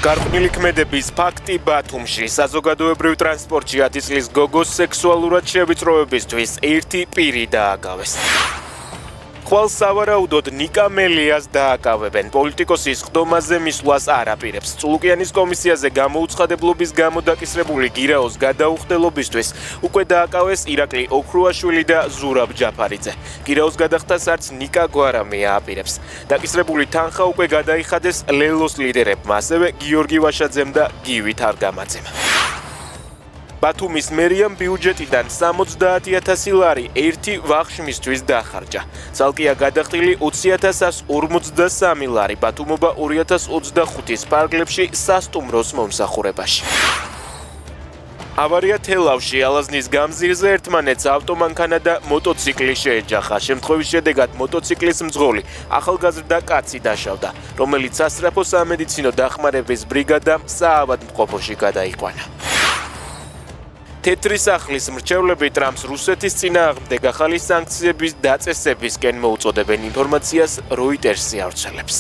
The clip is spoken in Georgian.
გარყვნილი ქმედების ფაქტი ბათუმში საზოგადოებრივ ტრანსპორტში 10 წლის გოგოს სექსუალურად შევიწროებისთვის ერთი პირი დააკავეს. ხვალ სავარაუდოდ ნიკა მელიას დააკავებენ. პოლიტიკოსის ხდომაზე მისვლას არ აპირებს. წულუკიანის კომისიაზე გამოუცხადებლობის გამო დაკისრებული გირაოს გადაუხდელობისთვის უკვე დააკავეს ირაკლი ოქრუაშვილი და ზურაბ ჯაფარიძე. გირაოს გადახდას არც ნიკა გვარამი აპირებს. დაკისრებული თანხა უკვე გადაიხადეს ლელოს ლიდერებმა, ასევე გიორგი ვაშაძემ და გივით არგამაძემ. ბათუმის მერიამ ბიუჯეტიდან 70,000 ლარი ერთი ვახშმისთვის დახარჯა. ცალკეა გადახდილი 20,143 ლარი ბათუმობა 2025-ის ფარგლებში სასტუმროს მომსახურებაში. ავარია თელავში ალაზნის გამზირზე ერთმანეთს ავტომანქანა და მოტოციკლი შეეჯახა. შემთხვევის შედეგად მოტოციკლის მძღოლი ახალგაზრდა კაცი დაშავდა, რომელიც სასწრაფო სამედიცინო დახმარების ბრიგადამ საავადმყოფოში გადაიყვანა. თეთრი სახლის მრჩევლები ტრამპს რუსეთის წინააღმდეგ ახალი სანქციების დაწესებისკენ მოუწოდებენ, ინფორმაციას როიტერსი ავრცელებს.